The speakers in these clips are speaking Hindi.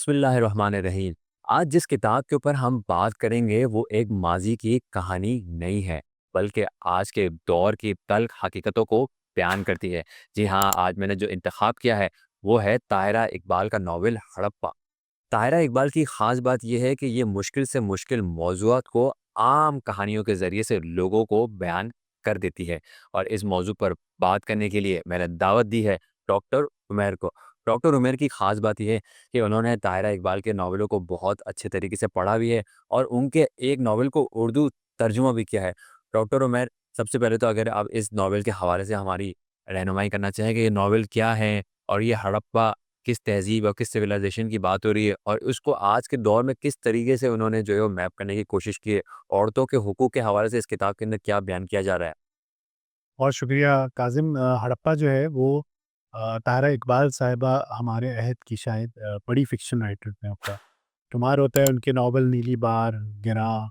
बिस्मिल्लाहिर्रहमानिर्रहीम। आज जिस किताब के ऊपर हम बात करेंगे वो एक माज़ी की कहानी नहीं है, बल्कि आज के दौर की तल्ख़ हकीकतों को बयान करती है। जी हाँ, आज मैंने जो इंतख़ाब किया है वो है ताहिरा इक़बाल का नॉवल हड़प्पा। ताहिरा इक़बाल की ख़ास बात ये है कि ये मुश्किल से मुश्किल मौज़ूआत को आम कहानियों के ज़रिए से लोगों को बयान कर देती है और इस मौज़ू पर बात करने के लिए मैंने दावत दी है डॉक्टर उमैर को। डॉक्टर उमैर की ख़ास बात ये है कि उन्होंने ताहिरा इक़बाल के नॉवलों को बहुत अच्छे तरीके से पढ़ा भी है और उनके एक नॉवल को उर्दू तर्जुमा भी किया है। डॉक्टर उमैर, सबसे पहले तो अगर आप इस नॉवल के हवाले से हमारी रहनुमाई करना चाहें कि ये नॉवल क्या है और ये हड़प्पा किस तहज़ीब और किस सिविलाइज़ेशन की बात हो रही है और उसको आज के दौर में किस तरीके से उन्होंने जो है वो मैप करने की कोशिश की है। औरतों के हुकूक के हवाले से इस किताब के अंदर क्या बयान किया जा रहा है? बहुत शुक्रिया काज़िम। हड़प्पा जो है वो ताहरा इकबाल साहिबा हमारे अहद की शायद बड़ी फ़िक्शन राइटर में आपका शुमार होता है। उनके नावल नीली बार, गिरां,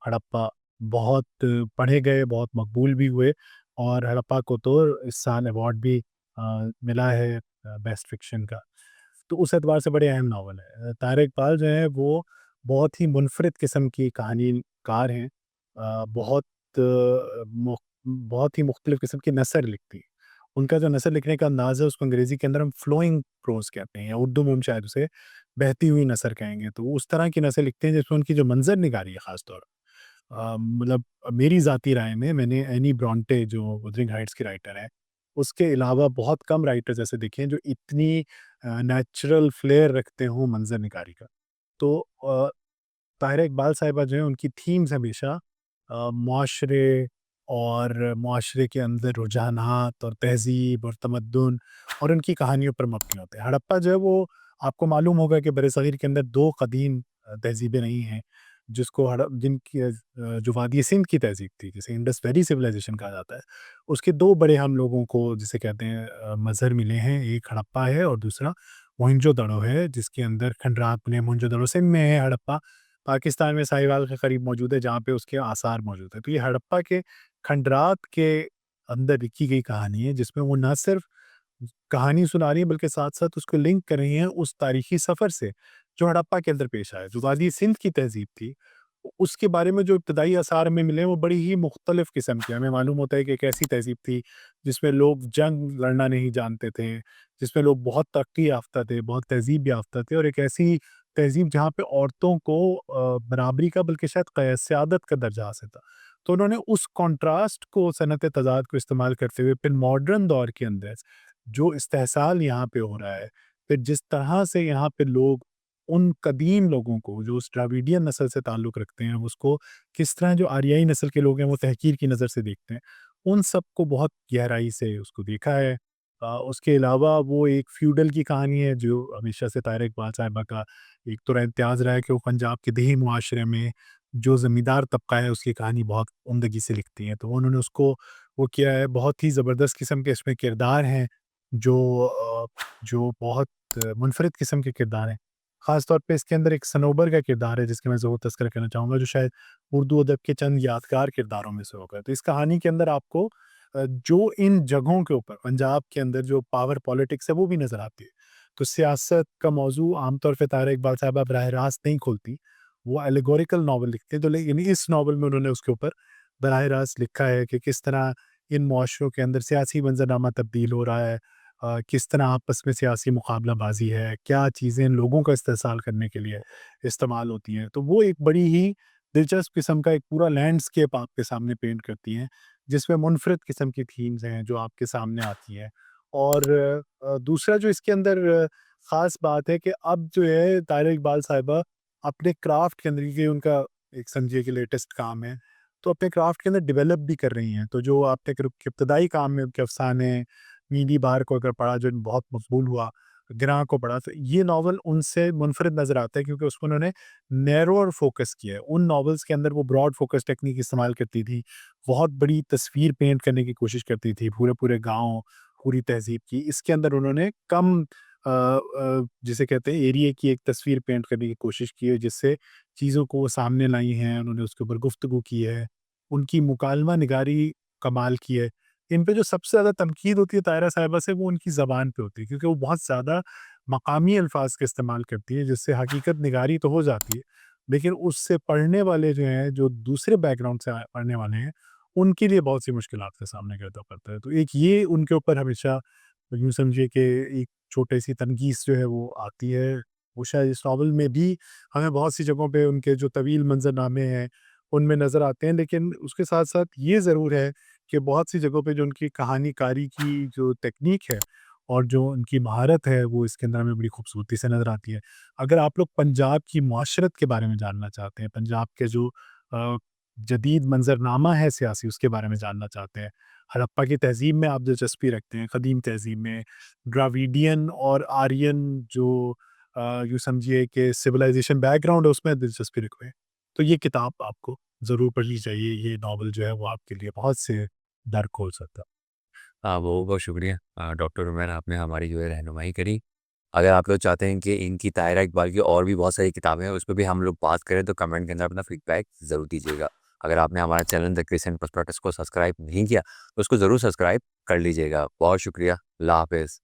हड़प्पा बहुत पढ़े गए, बहुत मकबूल भी हुए और हड़प्पा को तो इस साल अवार्ड भी मिला है बेस्ट फ़िक्शन का। तो उस एतबार से बड़े अहम नावल है। ताहरा इकबाल जो है वो बहुत ही मुनफ़रिद किस्म की कहानीकार हैं। बहुत बहुत ही मुख्तलिफ़ किस्म की नसर लिखती हैं। उनका जो नसर लिखने का अंदाज़ है उसको अंग्रेज़ी के अंदर हम फ्लोइंग प्रोज़ कहते हैं या उर्दू में हम शायद उसे बहती हुई नसर कहेंगे। तो वो उस तरह की नसर लिखते हैं जिसमें उनकी जो मंज़र निगारी है ख़ास तौर मतलब मेरी ज़ाती राय में मैंने एनी ब्रॉन्टे जो wuthering हाइट्स की राइटर है, उसके अलावा बहुत कम राइटर्स ऐसे देखे हैं जो इतनी नेचुरल फ्लेयर रखते हों मंज़र निगारी का। तो ताहिरा इकबाल साहिबा जो हैं उनकी थीम्स हमेशा मुआशरे और मुआशरे के अंदर रुझानात और तहज़ीब और तमद्दुन और उनकी कहानियों पर मबनी होते हैं। हड़प्पा जो है वो आपको मालूम होगा कि बरे-सग़ीर के अंदर 2 क़दीम तहज़ीबें रही हैं, जिसको जिनकी जो वादी सिंध की तहज़ीब थी, जिसे इंडस वैली सिविलाइज़ेशन कहा जाता है, उसके 2 बड़े हम लोगों को जिसे कहते हैं मज़हर मिले हैं। एक हड़प्पा है और दूसरा मोहनजोदड़ो है, जिसके अंदर खंडरात बने मोहनजोदड़ो सिंध में है हड़प्पा, पाकिस्तान में साहिवाल के करीब मौजूद है, जहाँ पे उसके आसार मौजूद हैं। तो ये हड़प्पा के खंडरात के अंदर लिखी गई कहानी है, जिसमें वो ना सिर्फ़ कहानी सुना रही है, बल्कि साथ-साथ उसको लिंक कर रही हैं उस तारीख़ी सफ़र से, जो हड़प्पा के अंदर पेश आया। जो वादी सिंध की तहज़ीब थी, उसके बारे में जो इब्तदाई आसार हमें मिले, वो बड़ी ही मुख्तलिफ़ किस्म के हमें मालूम होता है कि एक ऐसी तहज़ीब थी, जिसमें लोग जंग लड़ना नहीं जानते थे, जिसमें लोग बहुत तरक्की याफ़्ता थे, बहुत तहज़ीब याफ़्ता थे और एक ऐसी तहज़ीब जहाँ पे औरतों को बराबरी का बल्कि शायद क़यास-ए-आदत का दर्जा हासिल था। तो उन्होंने उस कॉन्ट्रास्ट को सनत-ए-तज़ाद को इस्तेमाल करते हुए फिर मॉडर्न दौर के अंदर जो इस्तेहसाल यहाँ पे हो रहा है, फिर जिस तरह से यहाँ पे लोग उन कदीम लोगों को जो उस द्राविडियन नस्ल से ताल्लुक़ रखते हैं, उसको किस तरह जो आर्याई नस्ल के लोग हैं वो तहक़ीर की नज़र से देखते हैं, उन सब को बहुत गहराई से उसको देखा है। उसके अलावा वो एक फ्यूडल की कहानी है जो हमेशा से ताहिरा इकबाल साहिबा का एक तो इम्तियाज़ रहा है कि वो पंजाब के देही मुआशरे में जो ज़मींदार तबका है उसकी कहानी बहुत उम्दगी से लिखती हैं। तो उन्होंने उसको वो किया है, बहुत ही ज़बरदस्त किस्म के इसमें किरदार हैं जो बहुत मुनफ़रिद किस्म के किरदार हैं। ख़ास तौर पे इसके अंदर एक सनोबर का किरदार है जिसका मैं ज़रूर तज़किरा करना चाहूँगा, जो शायद उर्दू अदब के चंद यादगार किरदारों में से होगा। तो इस कहानी के अंदर आपको जो इन जगहों के ऊपर पंजाब के अंदर जो पावर पॉलिटिक्स है वो भी नज़र आती है। तो सियासत का मौज़ू आम तौर पे ताहिरा इकबाल साहिबा बराह रास्त नहीं खोलती, वो एलेगोरिकल नॉवल लिखती हैं। तो लेकिन इस नॉवल में उन्होंने उसके ऊपर बराह रास्त लिखा है कि किस तरह इन मुआशरों के अंदर सियासी मंज़रनामा तब्दील हो रहा है, किस तरह आपस में सियासी मुकाबलाबाज़ी है, क्या चीज़ें लोगों का इस्तेहसाल करने के लिए इस्तेमाल होती हैं। तो वो एक बड़ी ही दिलचस्प किस्म का एक पूरा लैंडस्केप आपके सामने पेंट करती हैं, जिसमें मुनफ़रिद किस्म की थीम्स हैं जो आपके सामने आती हैं। और दूसरा जो इसके अंदर ख़ास बात है कि अब जो है ताहिरा इकबाल साहिबा अपने क्राफ़्ट के अंदर, ये उनका एक समझिए कि लेटेस्ट काम है, तो अपने क्राफ़्ट के अंदर डेवलप भी कर रही हैं। तो जो आपने इब्तदाई काम में उनके अफ़साने, नीली बार को अगर पढ़ा जो बहुत मकबूल हुआ, गिरां को पढ़ा, तो ये नॉवल उनसे मुनफ़रिद नज़र आता है क्योंकि उसको उन्होंने नैरोर फ़ोकस किया है। उन नॉवेल्स के अंदर वो ब्रॉड फ़ोकस टेक्नीक इस्तेमाल करती थी, बहुत बड़ी तस्वीर पेंट करने की कोशिश करती थी, पूरे-पूरे गाँव, पूरी तहज़ीब की। इसके अंदर उन्होंने कम जिसे कहते हैं एरिये की एक तस्वीर पेंट करने की कोशिश की है, जिससे चीज़ों को वो सामने लाई हैं, उन्होंने उसके ऊपर गुफ्तगू की है, उनकी मुकालमा निगारी कमाल की है। इन पे जो सबसे ज़्यादा तनकीद होती है ताहिरा साहिबा से वो उनकी ज़बान पे होती है क्योंकि वो बहुत ज़्यादा मकामी अल्फाज का इस्तेमाल करती है, जिससे हकीकत निगारी तो हो जाती है, लेकिन उससे पढ़ने वाले जो हैं, जो दूसरे बैकग्राउंड से पढ़ने वाले हैं, उनके लिए बहुत सी मुश्किलात का सामना करना पड़ता है। तो एक ये उनके ऊपर हमेशा यूँ समझिए कि एक छोटी-सी तनकीस जो है वो आती है। वो शायद इस नॉवल में भी हमें बहुत सी जगहों पे उनके जो तवील मंज़रनामे हैं, उनमें नज़र आते हैं, लेकिन उसके साथ-साथ ये ज़रूर है कि बहुत सी जगहों पे जो उनकी कहानीकारी की जो टेक्नीक है और जो उनकी महारत है, वो इसके अंदर हमें बड़ी खूबसूरती से नज़र आती है। अगर आप लोग पंजाब की मुआशरत के बारे में जानना चाहते हैं, पंजाब के जो अ, जदीद मंज़रनामा है सियासी, उसके बारे में जानना चाहते हैं, हड़प्पा की तहज़ीब में आप दिलचस्पी रखते हैं, कदीम तहज़ीब में, द्राविडियन और आर्यन जो यूँ समझिए कि सिविलाइज़ेशन बैकग्राउंड है, उसमें दिलचस्पी रखते हैं, तो ये किताब आपको ज़रूर पढ़नी चाहिए। ये नॉवल जो है, वो आपके लिए बहुत से दर खोल सकता है। हाँ, बहुत-बहुत शुक्रिया डॉक्टर उमैर, आपने हमारी जो है रहनुमाई करी। अगर आप लोग चाहते हैं कि इनकी ताहिरा इकबाल की और भी बहुत सारी किताबें हैं, उस पे भी हम लोग बात करें, तो कमेंट के अंदर अपना फीडबैक ज़रूर दीजिएगा। अगर आपने हमारा चैनल द क्रिसेंट प्रोस्पेक्टस को सब्सक्राइब नहीं किया, तो उसको ज़रूर सब्सक्राइब कर लीजिएगा। बहुत शुक्रिया। अल्लाह हाफ़िज़।